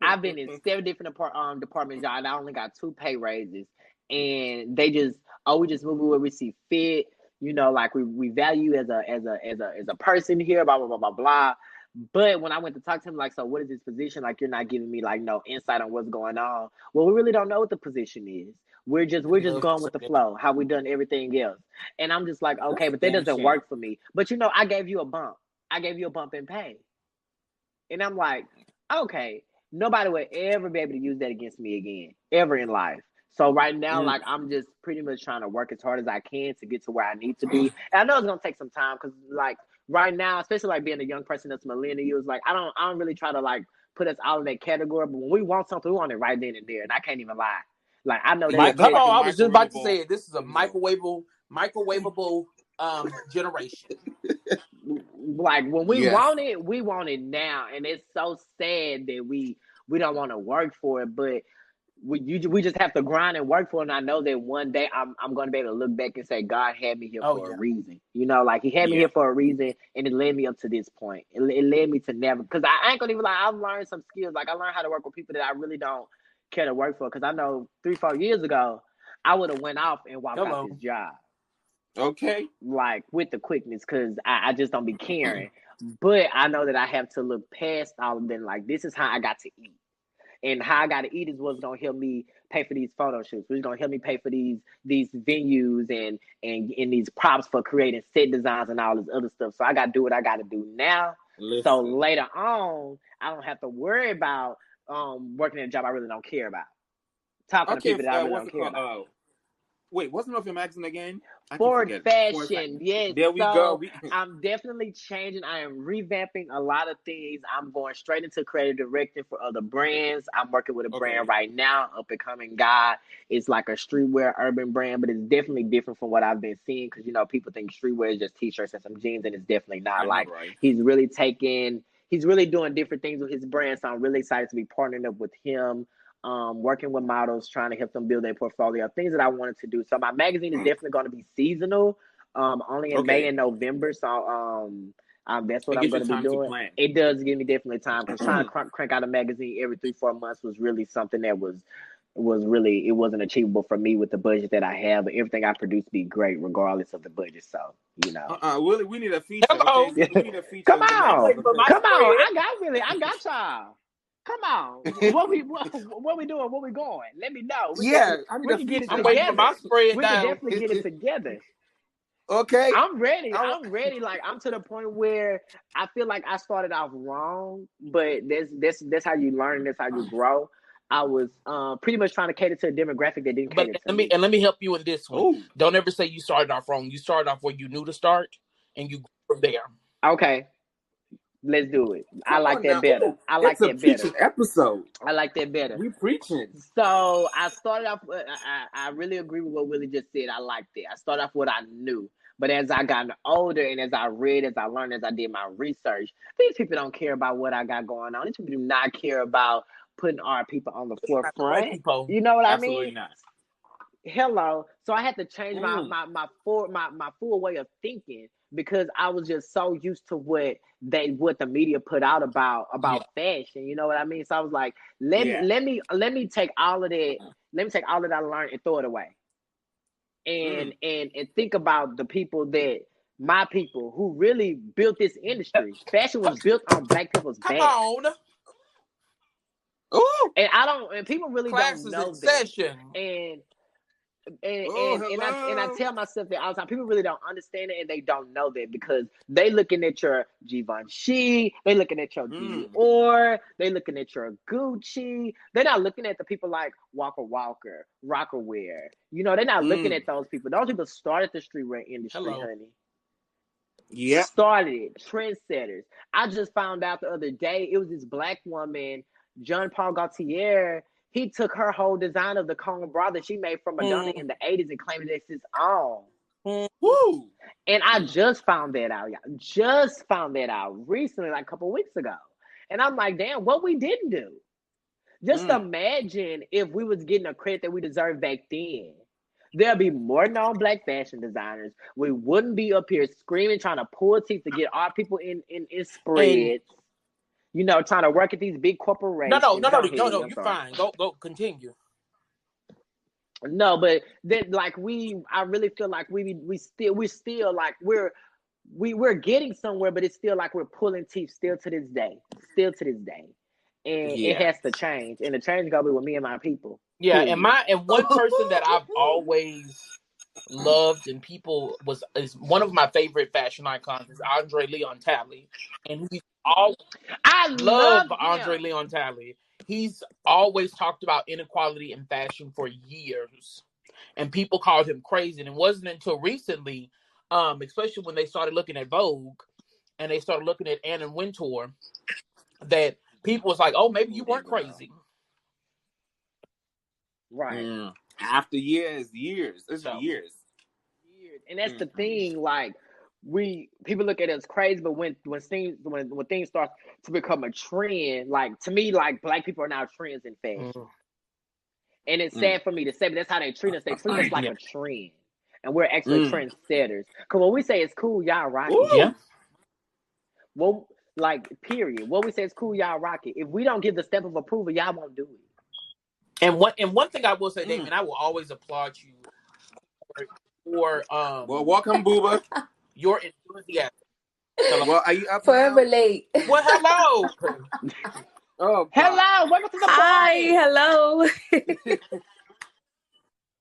I've been in 7 different departments, y'all, and I only got 2 pay raises. And they just, oh, we just move where we see fit. You know, like we value as a person here, blah blah blah blah blah. But when I went to talk to him, like, so what is this position? Like, you're not giving me like no insight on what's going on. Well, we really don't know what the position is. We're just Love to going say with the that. flow, how we done everything else. And I'm just like, That's okay, a but that damn doesn't shame. work for me. But you know, I gave you a bump. I gave you a bump in pay. And I'm like, okay, nobody will ever be able to use that against me again, ever in life. So right now, Mm. like, I'm just pretty much trying to work as hard as I can to get to where I need to be. And I know it's gonna take some time because, like, right now, especially like being a young person that's millennials, like, I don't really try to like put us all in that category. But when we want something, we want it right then and there, and I can't even lie. Like, I know that Yeah, it just Come takes. like a on, I was just about to microwavable. say it. This is a You know. microwavable generation. Like, when Yes. we want it now, and it's so sad that we don't want to work for it, but we just have to grind and work for it. And I know that one day I'm going to be able to look back and say God had me here Oh for a yeah. reason. You know, like, He had me Yeah. here for a reason, and it led me up to this point. It led me to never, because I ain't gonna even lie, I've learned some skills. Like, I learned how to work with people that I really don't care to work for. Because I know 3-4 years ago I would have went off and walked out Hello. this job, Okay. like, with the quickness, because I just don't be caring. But I know that I have to look past all of them. Like, this is how I got to eat. And how I got to eat is what's gonna help me pay for these photo shoots. Which is gonna help me pay for these venues and these props for creating set designs and all this other stuff. So I got to do what I got to do now. So Listen. later on, I don't have to worry about working at a job I really don't care about, talking to Okay. people that I really What's don't it care called? about. Wait. What's the name of your magazine again? I keep Ford forgetting. Ford fashion, Fashion. yes. There we go. So I'm definitely changing. I am revamping a lot of things. I'm going straight into creative directing for other brands. I'm working with a brand Okay. right now, up and coming guy. It's like a streetwear urban brand, but it's definitely different from what I've been seeing, because you know people think streetwear is just t-shirts and some jeans, and it's definitely not. I know, Like, right? he's really doing different things with his brand. So I'm really excited to be partnering up with him, working with models, trying to help them build their portfolio, things that I wanted to do. So my magazine is definitely going to be seasonal, only in May Okay. and November. So that's what It I'm gives you going to be time to doing. plan. It does give me definitely time, because trying to crank out a magazine every 3-4 months was really something that was really, it wasn't achievable for me with the budget that I have. But everything I produce be great regardless of the budget. So, you know. Willie, we need a feature. Okay, Hello. we need a feature Come of your I'm on, waiting magazine. for my Okay. come on! spread. I got y'all. Come on, what we doing? Where we going? Let me know. Yeah, I need We a can get it feature. I'm waiting for together. my spread We can down. definitely get it together. Okay. I'm ready. I, wa- I'm ready. Like, I'm to the point where I feel like I started off wrong, but that's how you learn. That's how you grow. I was pretty much trying to cater to a demographic that didn't But cater to me. let me help you in this one. oh, Don't ever say you started off wrong. You started off where you knew to start, and you go from there. Okay, let's do it. I come like on that now. better. Oh, I like it's a that better. preaching episode. I like that better. We preaching. So I started off. I really agree with what Willie just said. I liked it. I started off what I knew, but as I got older and as I read, as I learned, as I did my research, these people don't care about what I got going on. These people do not care about putting our people on the Not the right forefront. people. You know what I Absolutely mean? not. Hello. So I had to change Mm. my full way of thinking, because I was just so used to what the media put out Yeah. about fashion. You know what I mean? So I was like, let me Yeah. take all of that. Let me take all of that I learned and throw it away, Mm. and think about the people that my people who really built this industry. Fashion was built on black people's Come backs, on. Oh. and people really don't Classes in know that. session. And and Oh, I hello. tell myself that all the time. People really don't understand it, and they don't know that, because they looking at your Givenchy, they looking at your Mm. Dior, they looking at your Gucci. They're not looking at the people like Walker Walker, Rockerwear. You know, they're not looking Mm. at those people. Those people started the streetwear industry, Hello. honey. Yep. Started it, trendsetters. I just found out the other day it was this black woman, Jean Paul Gaultier. He took her whole design of the cone bra that she made from Madonna Mm, in the 80s and claimed it as his own. mm. Woo. And I just found that out, y'all. Just found that out recently, like a couple of weeks ago. And I'm like, damn, what we didn't do. Just Mm. imagine if we was getting a credit that we deserved back then. There'll be more non-black fashion designers. We wouldn't be up here screaming, trying to pull teeth to get our people in And spreads. you know, trying to work at these big corporations. No. Go ahead, I'm You're sorry. fine. Go. Continue. No, but then like I really feel like we're still like we're getting somewhere, but it's still like we're pulling teeth still to this day, and it Yeah. has to change, and the change gotta be with me and my people. Yeah, Period. and one person that I've always loved and people is one of my favorite fashion icons is Andre Leon Talley, and he's all I love love Andre him. Leon Talley. He's always talked about inequality in fashion for years, and people called him crazy. And it wasn't until recently, especially when they started looking at Vogue and they started looking at Anna Wintour, that people was like, "Oh, maybe you weren't crazy." Right. After years, it's So, years. And that's the thing, like people look at it as crazy, but when things start to become a trend, like to me, like Black people are now trends in fashion. And it's sad for me to say, but that's how they treat us. They treat us like a trend. And we're actually trendsetters. Because when we say it's cool, y'all rock it. yeah. Well, like, period. What we say is cool, y'all rock it. If we don't give the step of approval, y'all won't do it. And one thing I will say, Damion, I will always applaud you for well, welcome, Buba. Your enthusiasm. Well, are you up Forever now? late. Well, hello. Oh, hello, welcome to the Hi, party. hello.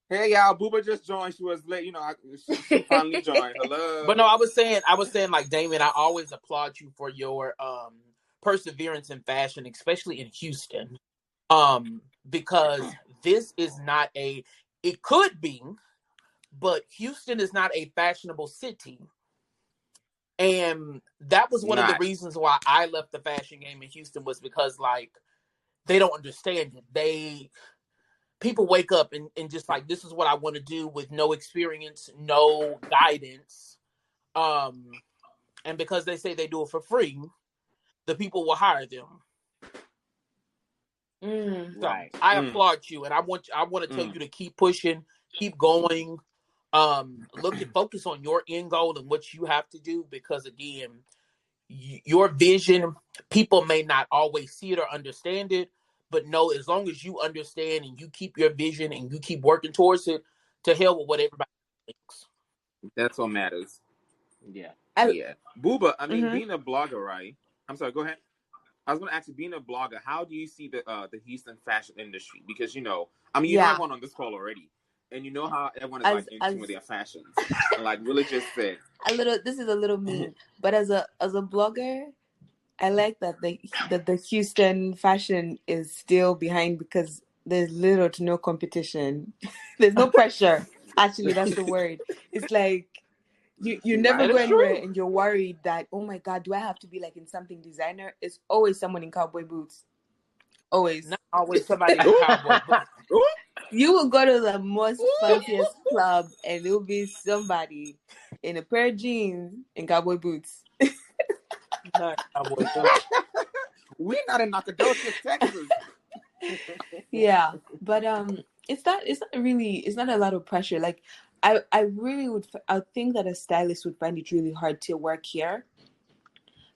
Hey, y'all. Buba just joined. She was late. You know, she finally joined. Hello. But no, I was saying, like, Damion, I always applaud you for your perseverance in fashion, especially in Houston, because this is not it could be, but Houston is not a fashionable city. And that was one of the reasons why I left the fashion game in Houston, was because, like, they don't understand it. People wake up and just like, this is what I want to do, with no experience, no guidance. And because they say they do it for free, the people will hire them. Right. So I applaud you, and I want to tell you to keep pushing, keep going. Focus on your end goal and what you have to do, because again, your vision, people may not always see it or understand it, but no, as long as you understand and you keep your vision and you keep working towards it, to hell with what everybody thinks. That's what matters. Yeah. Yeah. Buba, I mean, being a blogger, right? I'm sorry, go ahead. I was going to ask you, being a blogger, how do you see the Houston fashion industry? Because, you know, I mean, you know everyone on this call already. And you know how everyone is in tune with their fashions. And like Willie just said. This is a little mean, but as a blogger, I like that the Houston fashion is still behind, because there's little to no competition. There's no pressure. Actually, that's the word. It's like you never go anywhere and you're worried that, oh my God, do I have to be like in something designer? It's always someone in cowboy boots. Always. Not always somebody in cowboy boots. You will go to the most fanciest club and it will be somebody in a pair of jeans and cowboy boots. We're not in Nacogdoches, Texas. Yeah, but it's not a lot of pressure. Like I think that a stylist would find it really hard to work here,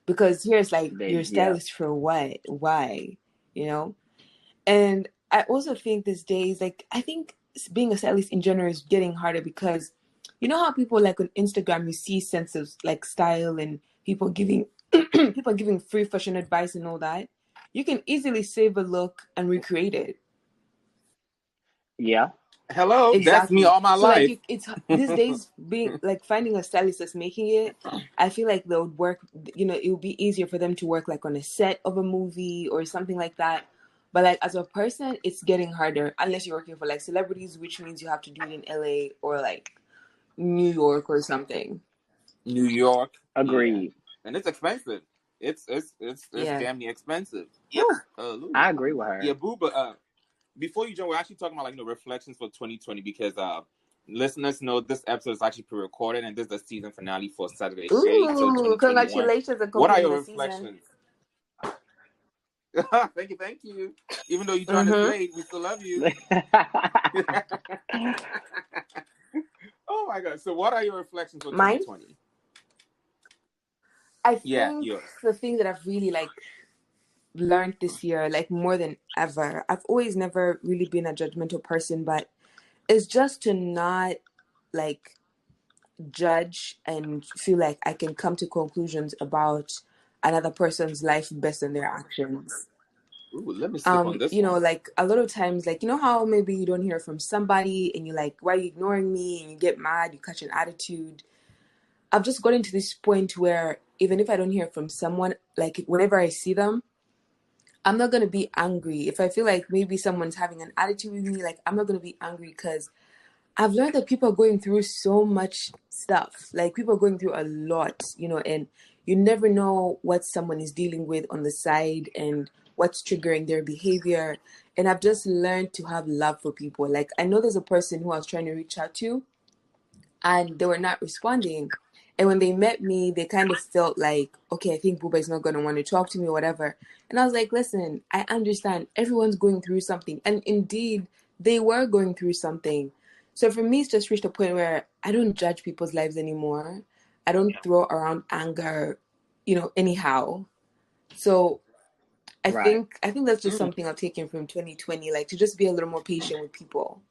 because here's like, you're a stylist for what? Why? You know? And I also think these days, like, I think being a stylist in general is getting harder, because you know how people, like, on Instagram, you see sense of like style and people giving free fashion advice and all that. You can easily save a look and recreate it. Yeah. Hello, exactly. That's me all my life. Like, it's these days, being like, finding a stylist that's making it, I feel like they would work, you know, it would be easier for them to work like on a set of a movie or something like that. But like, as a person, it's getting harder, unless you're working for like celebrities, which means you have to do it in LA or like New York or something. New York. Agreed. Yeah. And it's expensive. It's damn near expensive. Yeah. I agree with her. Yeah, Buba, before you join, we're actually talking about like reflections for 2020, because listeners know this episode is actually pre-recorded, and this is the season finale for Saturday. Ooh, congratulations on what are your reflections? Thank you. Even though you joined us late, we still love you. Oh my God! So, what are your reflections for 2020? I think the thing that I've really like learned this year, like more than ever. I've always never really been a judgmental person, but it's just to not like judge and feel like I can come to conclusions about another person's life based on their actions. Ooh, let me sip on this You know, one. like a lot of times, like, you know how maybe you don't hear from somebody and you're like, why are you ignoring me? And you get mad, you catch an attitude. I've just gotten to this point where even if I don't hear from someone, like whenever I see them, I'm not going to be angry. If I feel like maybe someone's having an attitude with me, like I'm not going to be angry because I've learned that people are going through so much stuff. Like people are going through a lot, you know, and you never know what someone is dealing with on the side and what's triggering their behavior. And I've just learned to have love for people. Like I know there's a person who I was trying to reach out to and they were not responding. And when they met me, they kind of felt like, okay, I think Buba is not going to want to talk to me or whatever. And I was like, listen, I understand everyone's going through something. And indeed, they were going through something. So for me, it's just reached a point where I don't judge people's lives anymore. I don't throw around anger, you know, anyhow. So I Right. think that's just something I've taken from 2020, like to just be a little more patient with people.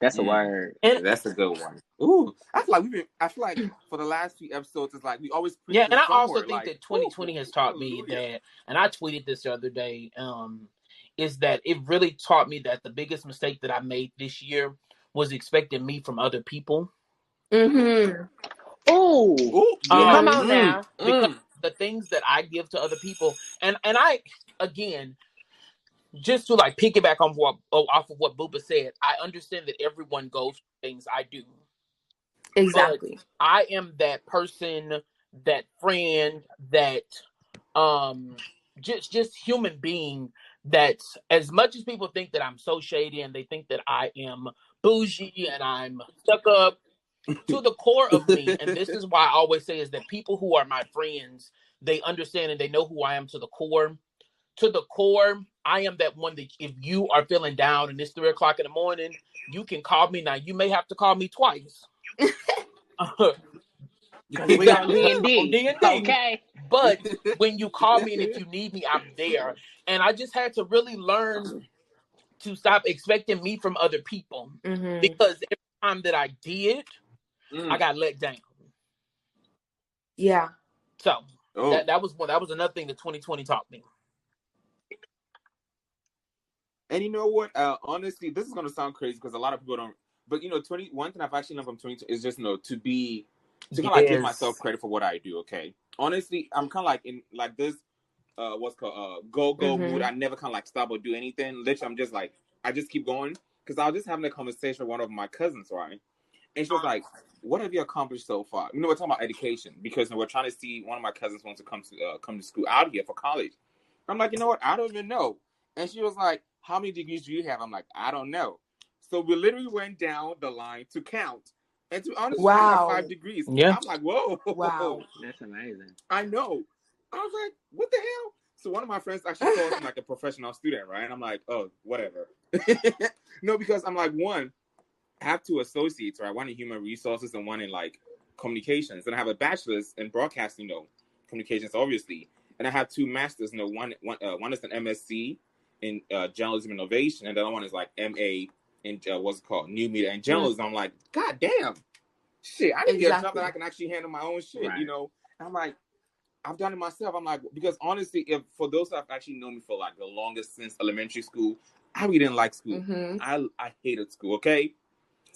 That's a word. And That's a good one. Ooh, I feel like for the last few episodes, it's like we always preach yeah, and I also somewhere. think Like, that 2020 has taught me that, and I tweeted this the other day, is that it really taught me that the biggest mistake that I made this year was expecting me from other people. Mm-hmm. Oh, yeah. come on now. Because the things that I give to other people, and I, again, just to like piggyback on off of what Buba said, I understand that everyone goes through things. I do. Exactly. But I am that person, that friend, that just human being that, as much as people think that I'm so shady and they think that I am bougie and I'm stuck up, to the core of me, and this is why I always say is that people who are my friends, they understand and they know who I am to the core. To the core, I am that one that if you are feeling down and it's 3:00 in the morning, you can call me. Now you may have to call me twice. Because we on D&D. On D&D. Okay. But when you call me and if you need me, I'm there. And I just had to really learn to stop expecting me from other people. Mm-hmm. Because every time that I did, I got let down. Yeah. So that was another thing that 2020 taught me. And you know what? Honestly, this is gonna sound crazy because a lot of people don't. But you know, one thing I've actually learned from 20 is just to kind of like give myself credit for what I do. Okay, honestly, I'm kind of like in like this. What's called go mood. I never kind of like stop or do anything. Literally, I'm just like I just keep going because I was just having a conversation with one of my cousins, right? And she was like, "What have you accomplished so far?" You know, we're talking about education because we're trying to see one of my cousins wants to come to school out here for college. I'm like, you know what? I don't even know. And she was like, "How many degrees do you have?" I'm like, "I don't know." So we literally went down the line to count. And to be honest, I have 5 degrees. Yeah. I'm like, whoa. Wow. That's amazing. I know. I was like, what the hell? So one of my friends actually calls him like a professional student, right? And I'm like, oh, whatever. No, because I'm like, one, I have 2 associates, right? One in human resources and one in like communications. And I have a bachelor's in broadcasting, communications, obviously. And I have 2 masters, one is an MSc in journalism innovation, and the other one is like MA in what's it called, new media and journalism. I'm like, God damn, shit, I need to get a job that I can actually handle my own shit, Right. And I'm like, I've done it myself. I'm like, because honestly, if for those that have actually known me for like the longest since elementary school, I really didn't like school. I hated school. Okay,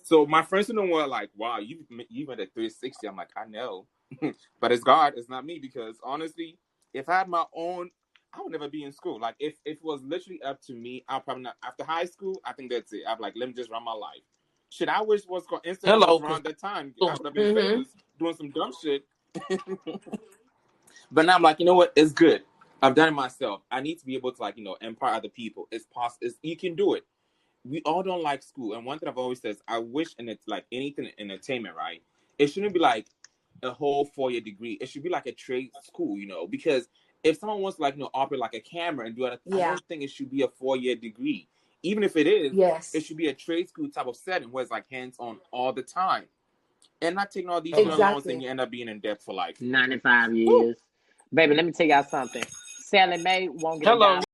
so my friends in the world like, wow, you went at 360. I'm like, I know, but it's God, it's not me. Because honestly, if I had my own, I would never be in school. Like if it was literally up to me, I'll probably not. After high school, I think that's it. I'm like, let me just run my life. Shit, I wish was Instagram was around that time. I would have been famous doing some dumb shit. But now I'm like, you know what? It's good. I've done it myself. I need to be able to like, empower other people. It's possible. You can do it. We all don't like school. And one thing I've always said is I wish in it like anything in entertainment, right? It shouldn't be like a whole 4-year degree. It should be like a trade school, because if someone wants to like, operate like a camera and do it, I don't think it should be a 4-year degree. Even if it is, it should be a trade school type of setting where it's like hands-on all the time. And not taking all these loans and you end up being in debt for like 95 years. Baby, let me tell y'all something. Sally Mae won't get a Hello. dime